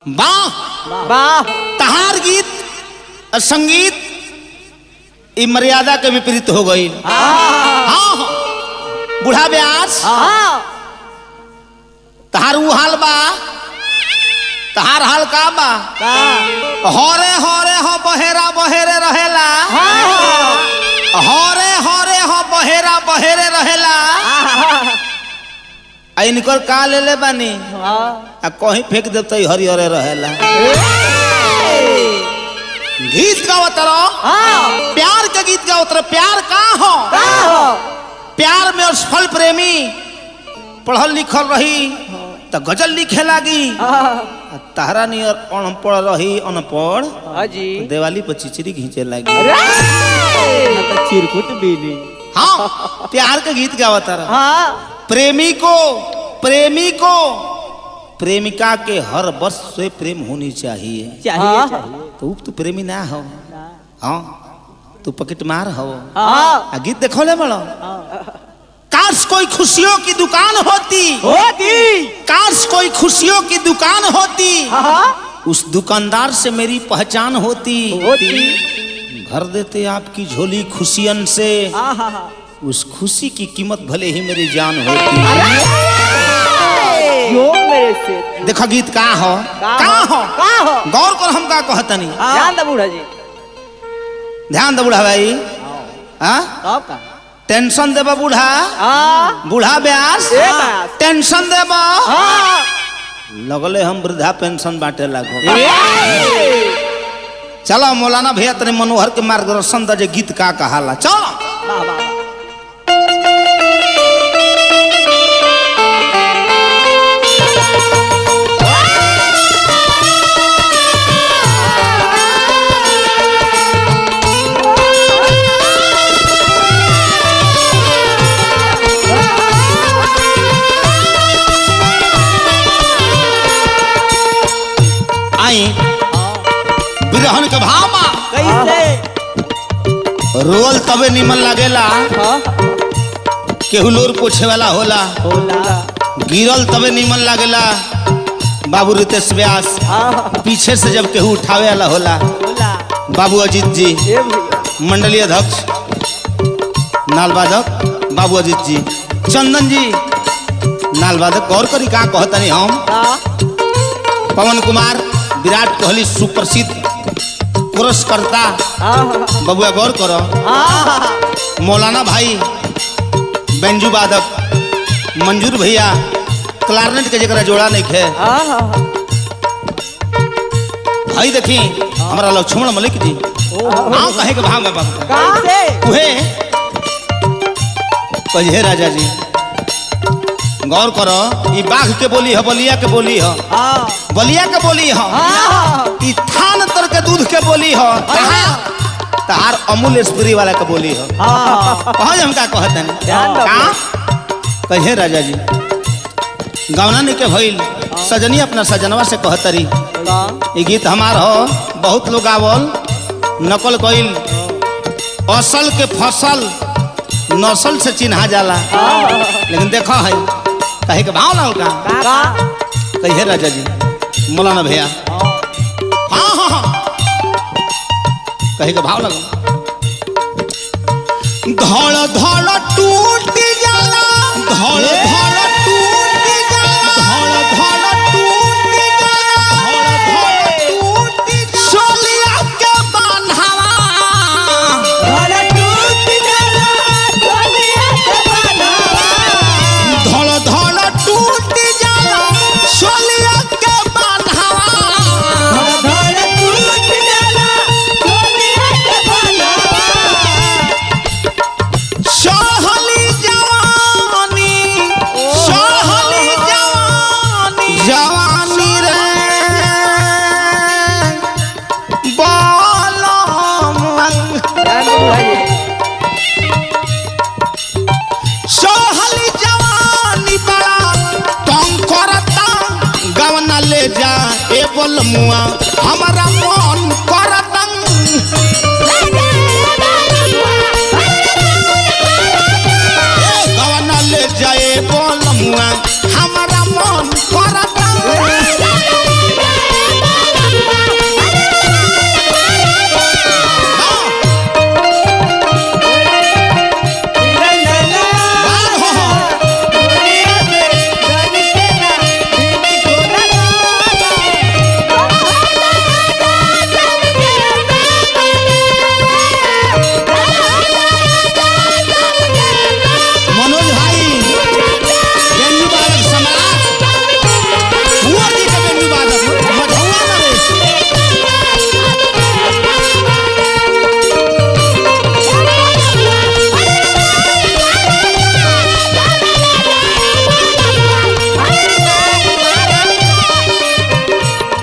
वाह वाह तहार गीत और संगीत ई मर्यादा के विपरीत हो गई। हाँ बूढ़ा व्यास तहार ऊ हाल बा, तहार हाल का बा? हरे हरे हो बहेरा बहेरे रहेला, हरे हरे हो बहेरा बहेरे रहेला। इनकर का ले ले बानी आ कहीं फेंक देते हरिहरे रहेला। गीत गावत रहो, प्यार के गीत गावत रहो। प्यार का हो? प्यार में असफल प्रेमी पढ़ल लिखल रही तो गजल लिखे लागी, तारा नियर अनपढ़ रही अनपढ़ दिवाली पर चिचरी घींचे लागी। चिरकुट बीली। हाँ प्यार के गीत गावत रहो। प्रेमी को प्रेमिका के हर वर्ष से प्रेम होनी चाहिए। तो तू प्रेमी ना हो, हाँ तू पॉकेट मार हो। गीत देखो ले बड़ो। काश कोई खुशियों की दुकान होती, काश कोई खुशियों की दुकान होती, उस दुकानदार से मेरी पहचान होती। भर देते आपकी झोली खुशियन से, उस खुशी की कीमत भले ही मेरी जान होती। मेरे से देखो गीत का हो, गौर कर हम का कहतनी। ध्यान दे बूढ़ा जी, ध्यान दे बूढ़ा भाई। टेंशन देबा बूढ़ा, बूढ़ा व्यास टेंशन देबा लगले हम वृद्धा पेंशन बांटे लागो। चलो मौलाना भैया तने मनोहर के मार्गदर्शन दे गीत का कहाला। चलो बिरहन के भामा रोल तबे निमन लागेला केहू लोर पोछे वाला होला, गिरल तबे निमन लागेला बाबू रितेश व्यास। पीछे से जब केहू उठावे वाला होला बाबू अजीत जी, मंडलीय अध्यक्ष नालवादक बाबू अजीत जी, चंदन जी नालवादक। गौर करी का कहतनी हम। पवन कुमार विराट कोहली सुप्रसिद्ध पुरस्कर्ता बबुआ। गौर करो मौलाना भाई बेंजू वादक, मंजूर भैया क्लारनेट के जगह जोड़ा नहीं खे। भाई देखी हमारा लक्ष्मण मलिक जी कहे के भाव कहे राजा जी। गौर करो ये बाघ के बोली है, बलिया के बोली है, बलिया के बोली है, ई थान तर के दूध के बोली है, तार अमूल स्प्री वाला के बोली है। हम का कहतन कहे राजा जी। गौना ने के भइल सजनी अपना सजनवा से कहतरी ये गीत हमार हो। बहुत लोग आवल नकल कइल, असल के फसल नस्ल से चिन्हा जाला, लेकिन देखो है कहे के भाव ना कहे राजा जी मौलाना भैया। हाँ कहे के भाव लगा। धड़ धड़ टूट जाला, धड़ धड़ टूट जाला, धड़ धड़ टूट जाला, धड़ धड़ टूट सोलिया के बांधावा, धड़ टूट जाला सोलिया के बांधावा, धड़ धड़ टूट जाला सोलिया के बांधावा, धड़ धड़ टूट जाला सोलिया के बांधावा। सोहली जवानी, सोहली जवानी, जवानी रे बालम, सोहली जवानी बड़ा तंग करता, गवना ले जा ए बोल मुआ हमारा मन करता, गवना ले जाए बोल मुआ हमारा मन करता।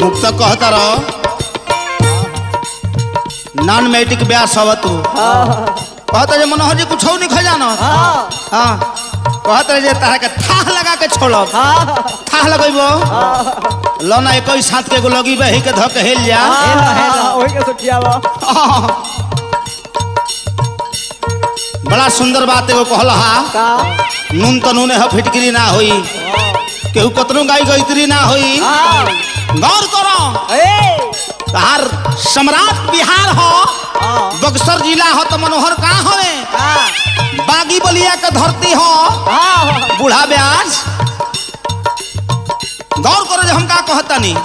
मुक्त कहता रहो नॉन मैट्रिक ब्यास हव तू कहता जे मनोहर जी कुछ नहीं खा जाना हाँ कहता जे तारा के थाह लगा के छोड़ब थाह लगेबो लौना एक ही साथ के लगी बही के धक हेल जा ओही के सोचियावा बड़ा सुंदर बात एगो कहला का नून तो नूने ह फिटकरी ना होई केहू कतनो गाई गईतरी ना होई गौर करो तार सम्राट बिहार हो बक्सर जिला हो तो मनोहर कहाँ होवे बागी बलिया के धरती हो बूढ़ा ब्यास गौर करो जो हम का कहता नहीं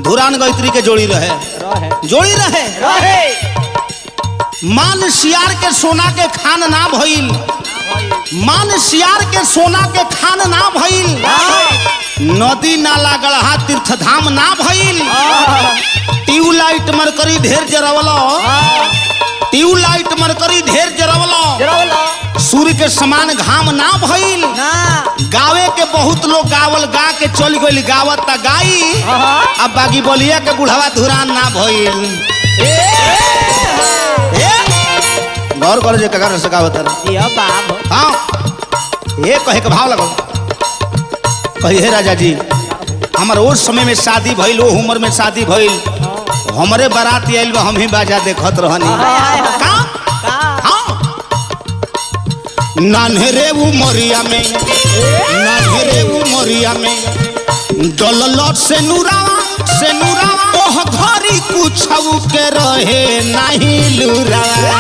धुरान गईतरी के जोड़ी रहे जोड़ी रहे मान सियार के सोना के खान ना भइल मान सियार के सोना के खान ना भइल नदी नाला गढ़ा तीर्थ धाम ना भइल ट्यूबलाइट मरकरी ढेर जरवलो ट्यूबलाइट मरकरी ढेर जरवलो सूर्य के समान घाम ना भइल गावे के बहुत लोग गावल गा के चल गइल गावत ता गाई अब बागी बलिया के बुढ़ावा धुरान ना भइल गौर करो जे ककर से गावत हाँ ये कहे के भाव लगो कहिए राजा जी हमार उस समय में शादी भइल वो उम्र में शादी भइल हमरे बारात आइल बा हम ही बाजा देखत रहनी का हाँ नान्हरे उमरिया में डललट से नूरावा ओह घरी कुछ के रहे नहीं लूरावा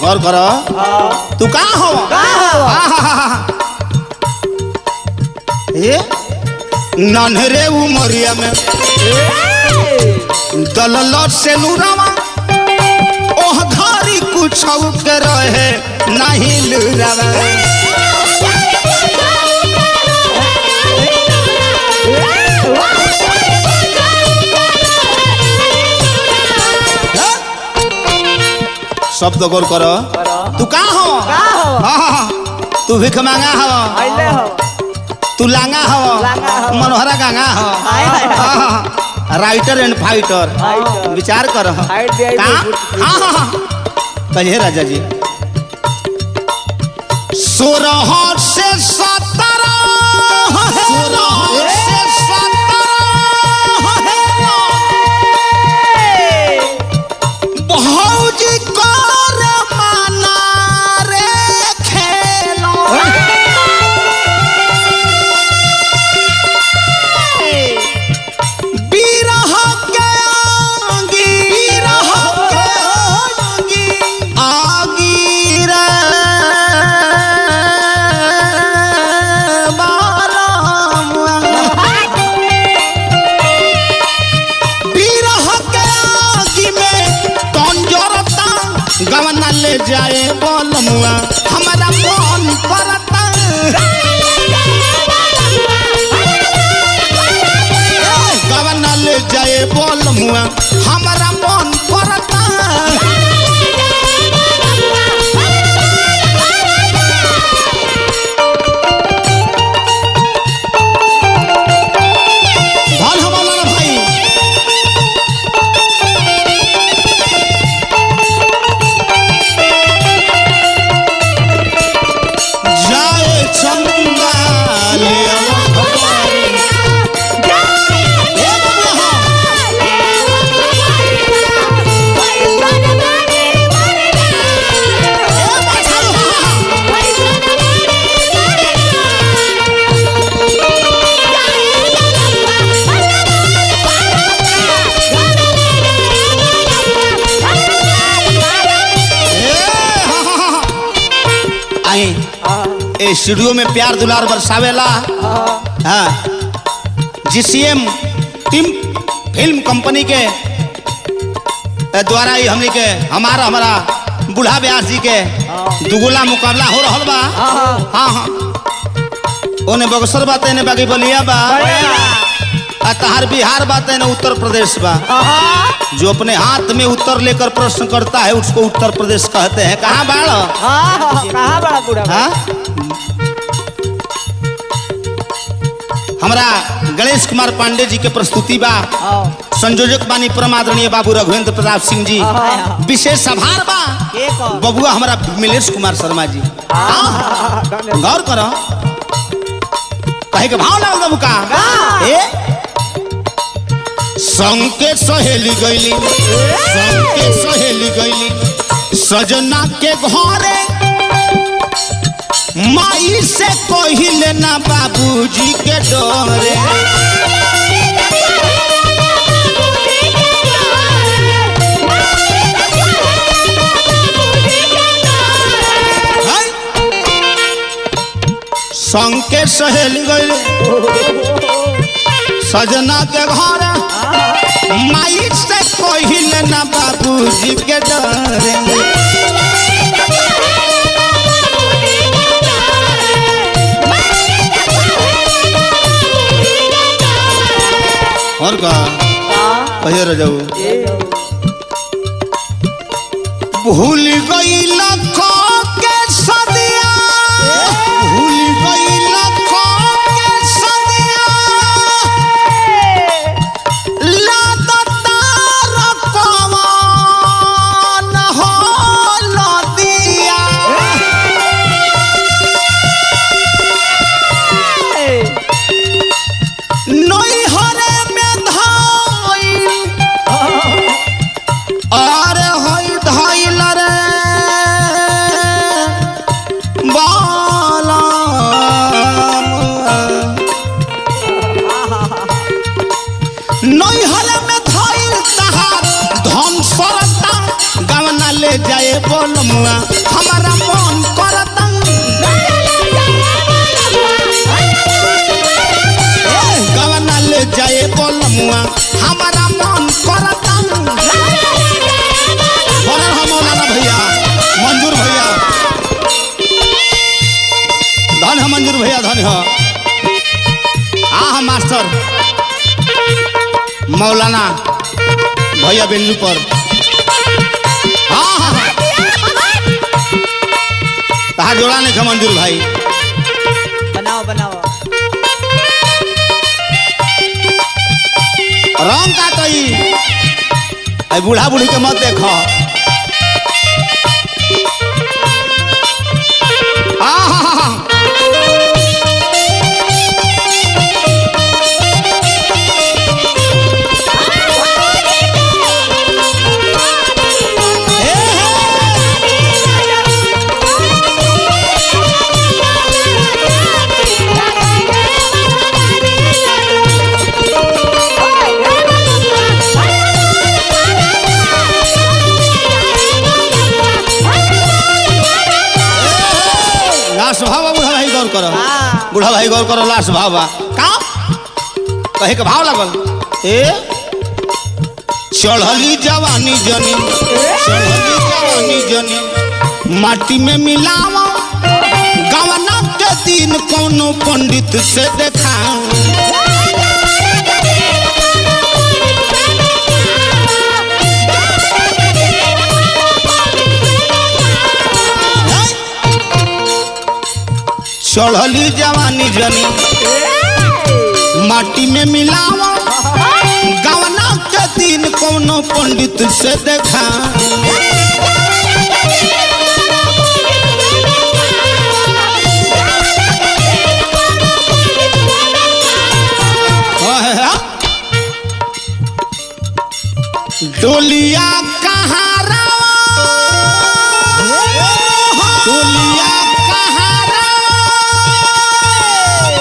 गौर करो तू कहाँ हो नान्हरे उमरिया में दललट से नूरावा ओह घरी कुछ के रहे नहीं लूरावा शब्द गौर करो तू कहाँ हो तू भिख मांगा हो तू लांगा हो मनोहरा गांगा हो राइटर एंड फाइटर विचार करो कहिए राजा जी 16 से 17 भौजी कर माना रे खेलो बिरह के आगी रे गवना ले जाए बोल मुआ हमारा मन करता गवना ले जाए बोल मुआ हमारा मन करता भल हमारा भाई स्टूडियो में प्यार दुलार बरसावेला हाँ GCM टीम फिल्म कंपनी के द्वारा ही हमने के हमारा बूढ़ा व्यास जी के दुगुला मुकाबला हो रहा बा हाँ ओने बक्सर बात ने बागी बलिया बा तहार बिहार बात है ना उत्तर प्रदेश बा। जो अपने हाथ में उत्तर लेकर प्रश्न करता है उसको उत्तर प्रदेश कहते हैं। कहाँ बाड़ा? कहाँ बड़ा बूढ़ा? हमारा गणेश कुमार पांडे जी के प्रस्तुति बा। संयोजक बानी परम आदरणीय बाबू रघुवेंद्र प्रताप सिंह जी। विशेष आभार बा बबुआ हमारा मिलेश कुमार शर्मा जी। गौर करो कहे के भाव लागल बाबू का संग के सहेली गईली, संग के सहेली गईली सजना के घरे माई से कहिले ना बाबूजी के डरे। संग के सहेली गईली सजना के घर माई से कहिले ना बाबूजी के डरे। और का कहिए रजाऊ भूल गई लखों के सदिया, भूल गई लखों के सदिया लादतार कमान हो लदिया। नई हरे में धाई और होई धाइल रे बाला नई हरे में धाइल तहार धन सरता गवना ले जाए बोलमुआ हमारा मन करता गवना ले जाए बोलमुआ हमारा मन करता। मौलाना भैया मंजूर भैया धन है, मंजूर भैया धन है। मास्टर मौलाना भैया बेल्लू पर कहा जोड़ा नहीं था मंजूर भाई। बनाओ बनाओ रंग का कही बूढ़ा बूढ़ी के मत देखो। बूढ़ा भाई गौर करो लास्ट भाव का कहे के भाव लगल चढ़ली जवानी जनी, चढ़ली जवानी जनी माटी में मिलावा गवना के दिन कोनो पंडित से देखा। चढ़ली जवानी जनी माटी में मिलावा गवना के दिन कोनो पंडित से देखा। डोलिया कहाँ रवा, डोलिया कहाँ रवा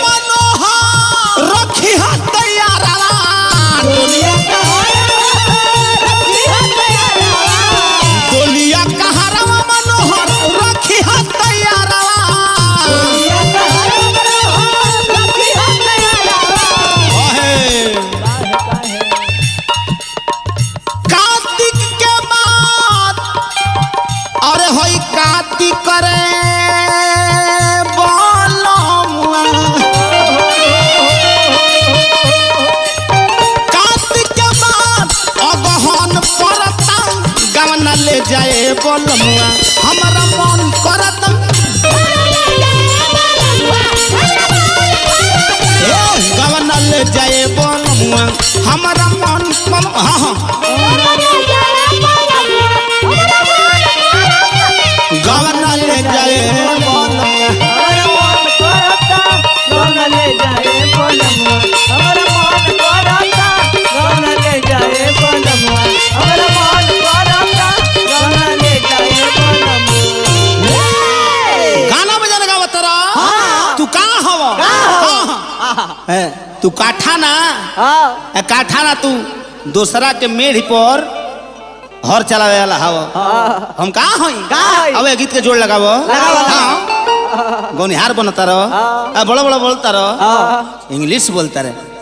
मनोहर रखी हाथ तैयार रवा, डोलिया कहाँ रवा रखी हाथ तैयार रवा जाए बोलमुआ हमारा मन करत गवन ले जाए बोलमुआ हमारा मन हाँ गवन ले जाए तू काठा ना काठा ना तू दूसरा के मेढ़ पर हर चलावे वाला हव हम कहाँ हई अब गीत के जोड़ लगावो गौनिहार बनता रहो बड़ा बड़ा बोलता रहो इंग्लिश बोलता रहे